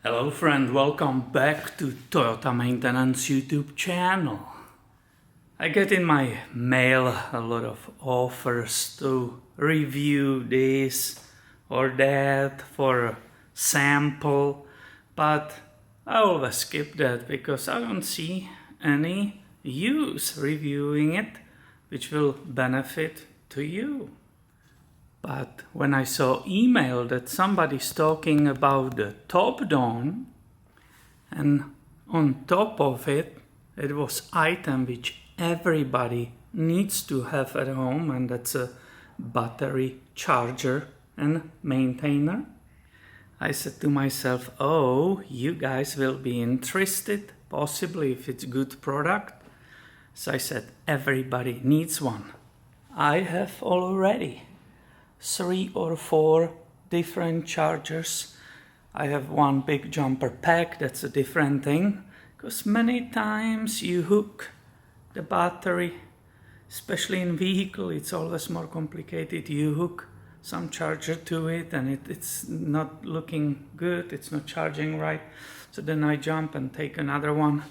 Hello friend, welcome back to Toyota Maintenance YouTube channel. I get in my mail a lot of offers to review this or that for a sample, but I always skip that because I don't see any use reviewing it which will benefit to you. But when I saw email that somebody's talking about the Topdon, and on top of it, it was item which everybody needs to have at home, and that's a battery charger and maintainer. I said to myself, oh, you guys will be interested, possibly if it's good product. So I said, everybody needs one. I have already 3 or 4 different chargers. I have one big jumper pack, that's a different thing, because many times you hook the battery, especially in vehicle, it's always more complicated. You hook some charger to it and it's not looking good, it's not charging right, so then I jump and take another one.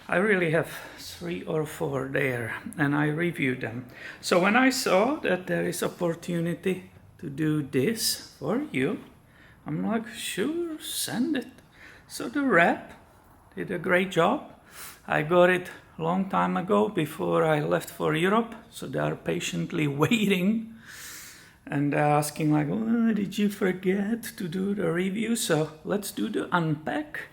I really have 3 or 4 there and I review them. So when I saw that there is opportunity to do this for you, I'm like, sure, send it. So the rep did a great job. I got it a long time ago before I left for Europe, so they are patiently waiting and they're asking like, oh, did you forget to do the review? So let's do the unpack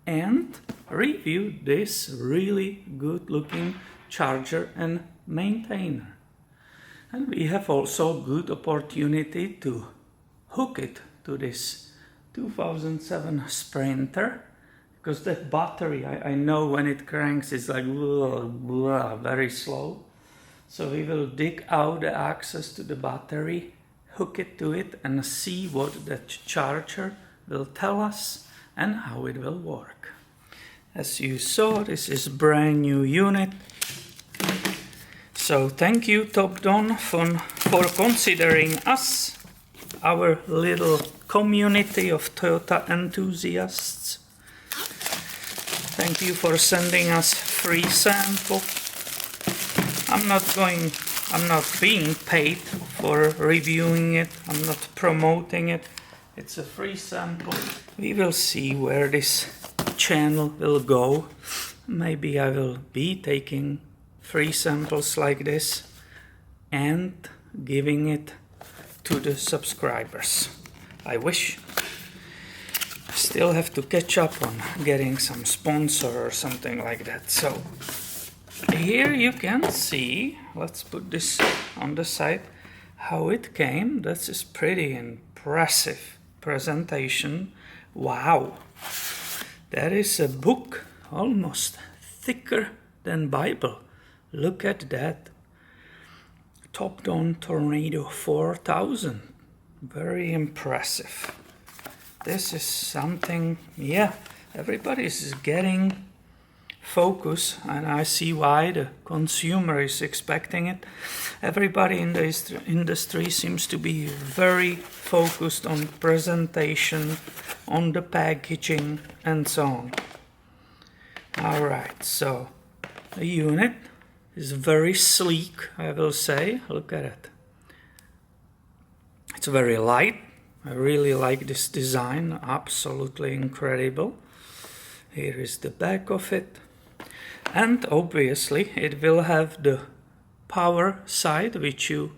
and review this really good looking charger and maintainer. And we have also good opportunity to hook it to this 2007 Sprinter, because that battery, I know when it cranks it's like blah, blah, very slow. So we will dig out the access to the battery, hook it to it and see what that charger will tell us and how it will work. As you saw, this is brand new unit. So thank you Topdon for considering us, our little community of Toyota enthusiasts. Thank you for sending us free sample. I'm not being paid for reviewing it. I'm not promoting it. It's a free sample. We will see where this channel will go. Maybe I will be taking free samples like this and giving it to the subscribers. I wish. I still have to catch up on getting some sponsor or something like that. So here you can see, let's put this on the side, how it came. This is pretty impressive presentation. Wow, that is a book almost thicker than Bible. Look at that. Topdon Tornado4000. Very impressive. This is something, yeah, everybody is getting focus, and I see why the consumer is expecting it. Everybody in the industry seems to be very focused on presentation, on the packaging, and so on. Alright, so the unit is very sleek, I will say. Look at it. It's very light. I really like this design, absolutely incredible. Here is the back of it. And obviously it will have the power side which you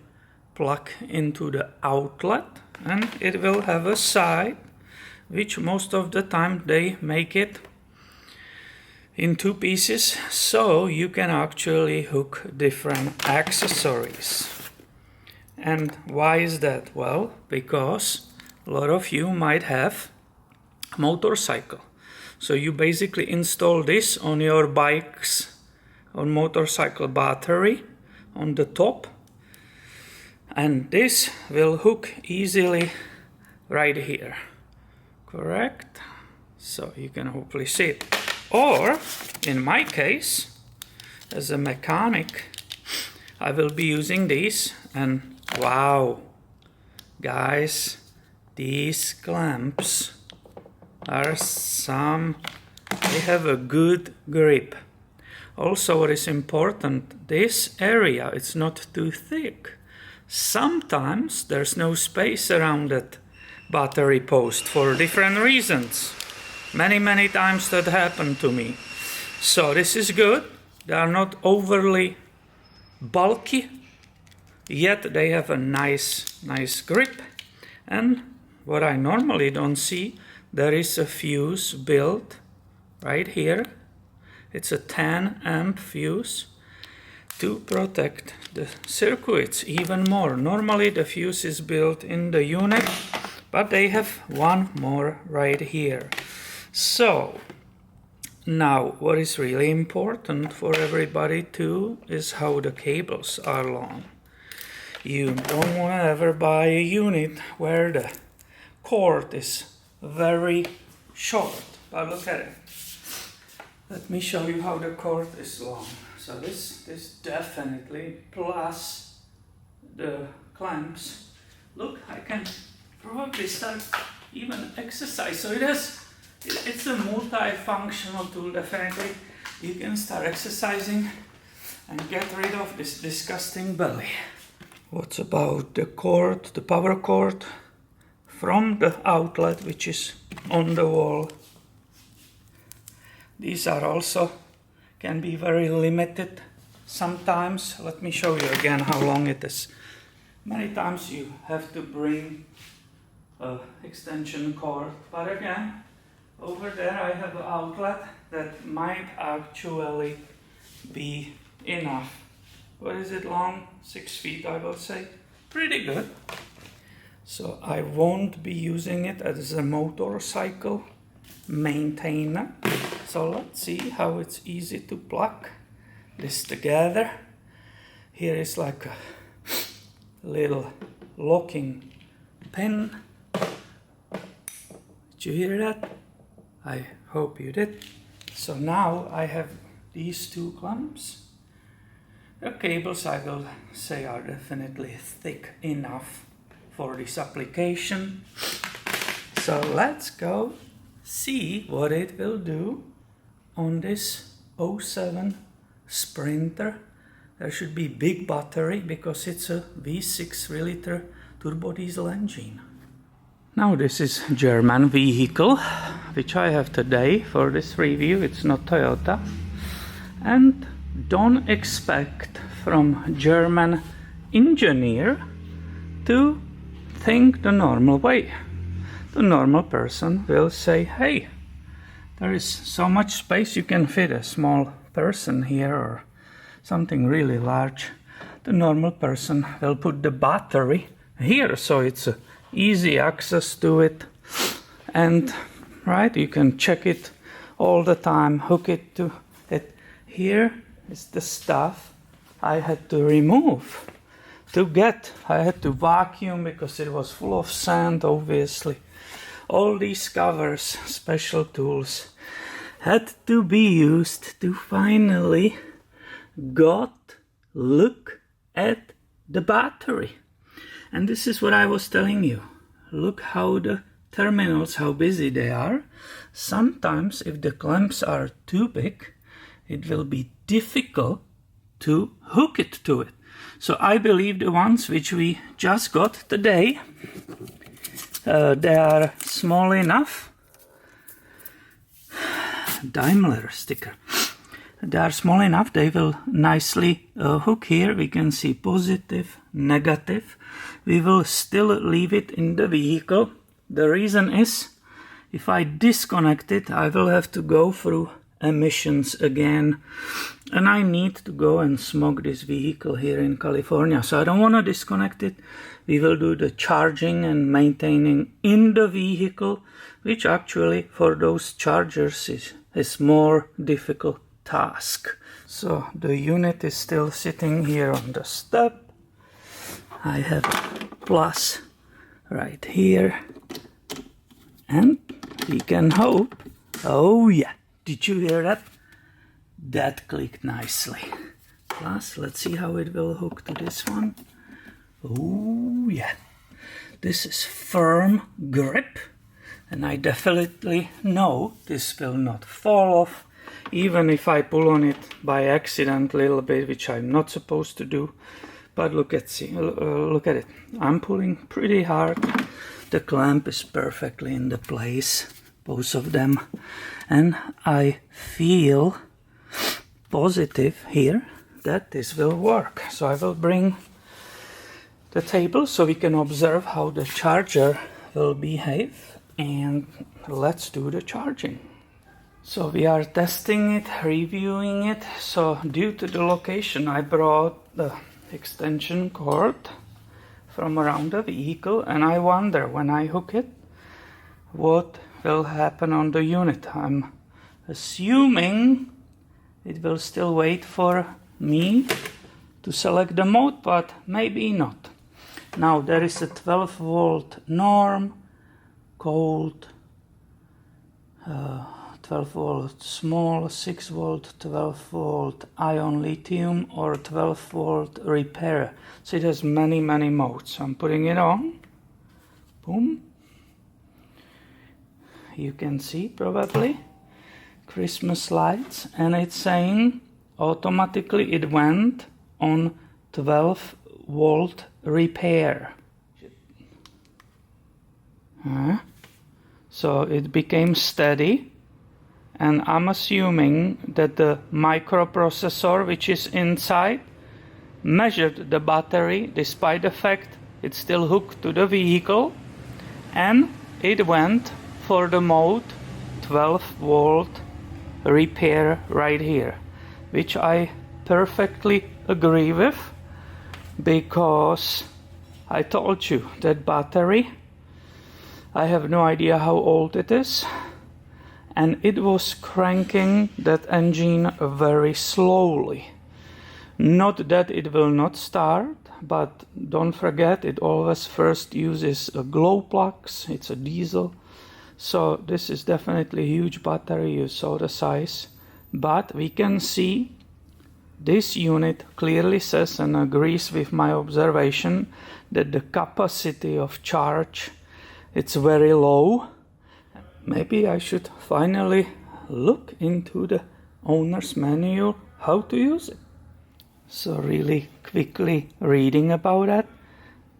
plug into the outlet, and it will have a side which most of the time they make it in 2 pieces, so you can actually hook different accessories. And why is that? Well, because a lot of you might have a motorcycle. So you basically install this on your bike's or motorcycle battery on the top, and this will hook easily right here. Correct? So you can hopefully see it. Or, in my case, as a mechanic, I will be using these, and wow, guys, these clamps are some, they have a good grip. Also, what is important, this area, it's not too thick. Sometimes there's no space around that battery post for different reasons. Many times that happened to me. So this is good. They are not overly bulky, yet they have a nice grip. And what I normally don't see, there is a fuse built right here. It's a 10 amp fuse to protect the circuits even more. Normally the fuse is built in the unit, but they have one more right here. So now what is really important for everybody too is how the cables are long. You don't want to ever buy a unit where the cord is very short, but look at it. Let me show you how the cord is long. So this definitely, plus the clamps. Look, I can probably start even exercise. So it's a multifunctional tool, definitely. You can start exercising and get rid of this disgusting belly. What about the cord, the power cord from the outlet, which is on the wall? These are also can be very limited sometimes. Let me show you again how long it is. Many times you have to bring an extension cord, but again, over there I have an outlet that might actually be enough. What is it long? 6 feet, I will say. Pretty good. So I won't be using it as a motorcycle maintainer. So let's see how it's easy to plug this together. Here is like a little locking pin. Did you hear that? I hope you did. So now I have these two clamps. The cables, I will say, are definitely thick enough for this application. So let's go see what it will do on this 07 Sprinter. There should be big battery because it's a V6 3-liter turbo diesel engine. Now this is German vehicle which I have today for this review. It's not Toyota, and don't expect from German engineer to think the normal way. The normal person will say, hey, there is so much space, you can fit a small person here or something really large. The normal person will put the battery here, so it's easy access to it, and right, you can check it all the time, hook it to it. Here is the stuff I had to remove I had to vacuum because it was full of sand, obviously. All these covers, special tools, had to be used to finally look at the battery. And this is what I was telling you. Look how the terminals, how busy they are. Sometimes if the clamps are too big, it will be difficult to hook it to it. So I believe the ones which we just got today, they are small enough. Daimler sticker. They are small enough, they will nicely hook here. We can see positive, negative. We will still leave it in the vehicle. The reason is, if I disconnect it, I will have to go through emissions again, and I need to go and smoke this vehicle here in California, so I don't want to disconnect it. We will do the charging and maintaining in the vehicle, which actually for those chargers is more difficult task. So the unit is still sitting here on the step. I have a plus right here, and we can hope. Oh yeah, did you hear that? That clicked nicely. Plus, let's see how it will hook to this one. Oh yeah, this is firm grip, And I definitely know this will not fall off, even if I pull on it by accident a little bit, which I'm not supposed to do. But look at it. I'm pulling pretty hard. The clamp is perfectly in the place, both of them. And I feel positive here that this will work. So I will bring the table so we can observe how the charger will behave, and let's do the charging. So we are testing it, reviewing it. So due to the location, I brought the extension cord from around the vehicle, and I wonder when I hook it what will happen on the unit. I'm assuming it will still wait for me to select the mode, but maybe not. Now there is a 12 volt norm, cold, 12 volt small, 6 volt, 12 volt ion lithium, or 12 volt repair. So it has many modes. I'm putting it on. Boom. You can see probably Christmas lights, and it's saying automatically it went on 12 volt repair. So it became steady, and I'm assuming that the microprocessor which is inside measured the battery despite the fact it's still hooked to the vehicle, and it went for the mode 12 volt repair right here, which I perfectly agree with, because I told you that battery, I have no idea how old it is, and it was cranking that engine very slowly. Not that it will not start, but don't forget it always first uses a glow plugs. It's a diesel, so this is definitely a huge battery. You saw the size, but we can see this unit clearly says and agrees with my observation that the capacity of charge, it's very low. Maybe I should finally look into the owner's manual how to use it. So really quickly reading about it.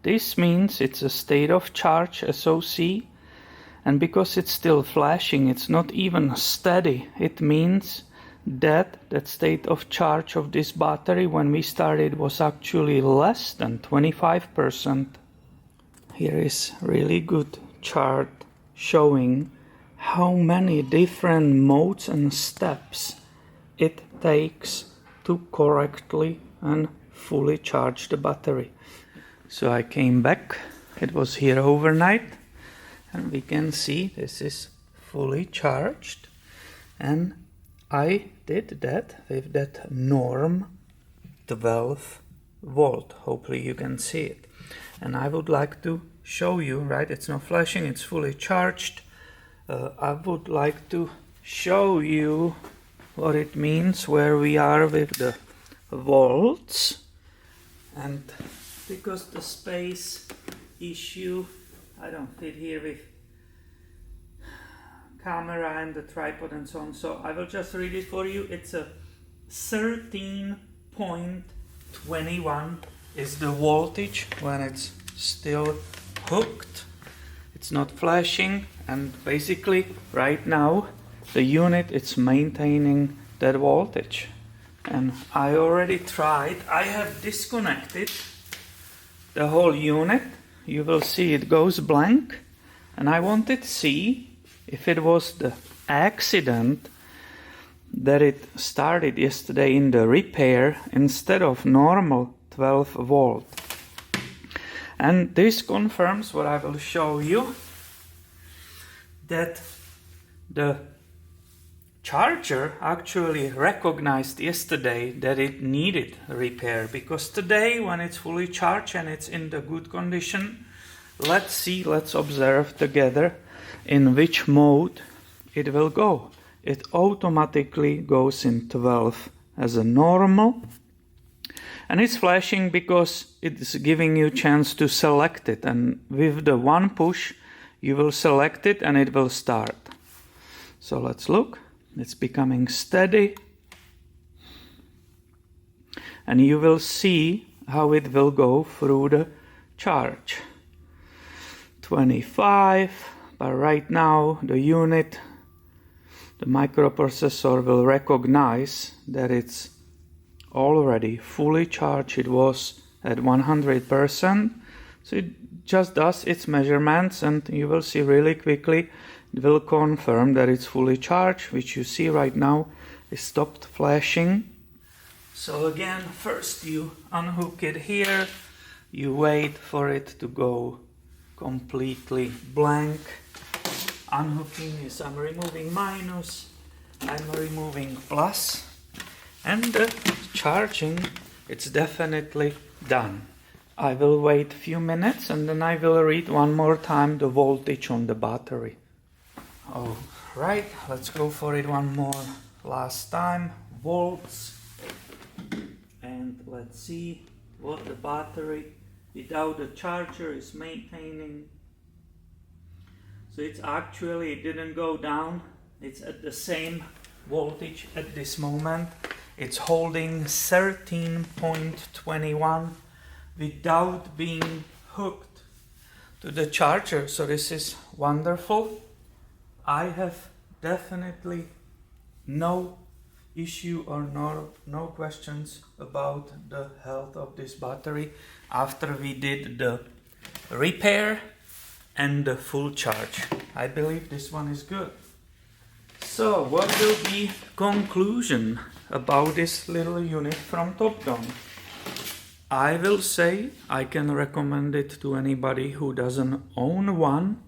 This means it's a state of charge SOC, and because it's still flashing, it's not even steady. It means that state of charge of this battery when we started was actually less than 25%. Here is really good chart showing how many different modes and steps it takes to correctly and fully charge the battery. So I came back, it was here overnight, and we can see this is fully charged, and I did that with that norm 12 volt. Hopefully you can see it. And I would like to show you, right, it's not flashing, it's fully charged. I would like to show you what it means where we are with the volts, and because the space issue, I don't fit here with camera and the tripod and so on, so I will just read it for you. It's a 13.21 is the voltage when it's still hooked. It's not flashing, and basically right now the unit it's maintaining that voltage. And I already tried, I have disconnected the whole unit. You will see it goes blank, and I wanted to see if it was the accident that it started yesterday in the repair instead of normal 12 volt. And this confirms what I will show you, that the charger actually recognized yesterday that it needed repair, because today when it's fully charged and it's in the good condition, let's observe together in which mode it will go. It automatically goes in 12 as a normal, and it's flashing because it's giving you a chance to select it, and with the one push you will select it and it will start. So let's look. It's becoming steady. And you will see how it will go through the charge. 25, but right now the unit, the microprocessor will recognize that it's already fully charged. It was at 100%, so it just does its measurements, and you will see really quickly it will confirm that it's fully charged, which you see right now is stopped flashing. So again, first you unhook it here, you wait for it to go completely blank. Unhooking is I'm removing minus, I'm removing plus, and the charging, it's definitely done. I will wait a few minutes and then I will read one more time the voltage on the battery. Alright, let's go for it one more last time. Volts. And let's see what the battery without the charger is maintaining. So it's actually, it didn't go down. It's at the same voltage at this moment. It's holding 13.21 without being hooked to the charger. So this is wonderful. I have definitely no issue or no questions about the health of this battery after we did the repair and the full charge. I believe this one is good. So what will be conclusion about this little unit from Topdon? I will say I can recommend it to anybody who doesn't own one,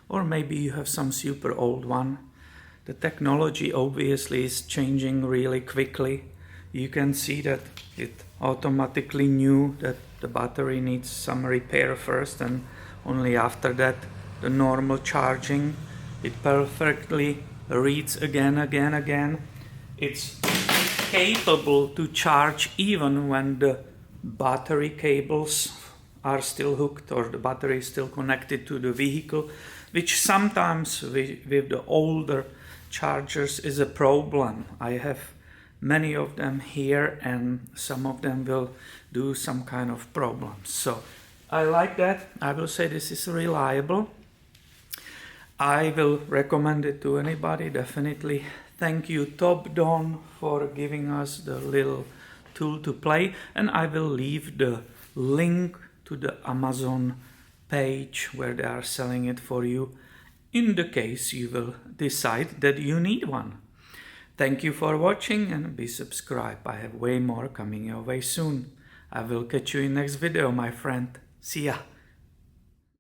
or maybe you have some super old one. The technology obviously is changing really quickly. You can see that it automatically knew that the battery needs some repair first, and only after that the normal charging. It perfectly reads again. It's capable to charge even when the battery cables are still hooked or the battery is still connected to the vehicle, which sometimes with the older chargers is a problem. I have many of them here and some of them will do some kind of problems. So I like that. I will say this is reliable. I will recommend it to anybody, definitely. Thank you Topdon for giving us the little tool to play, and I will leave the link to the Amazon page where they are selling it for you in the case you will decide that you need one. Thank you for watching and be subscribed. I have way more coming your way soon. I will catch you in next video, my friend. See ya.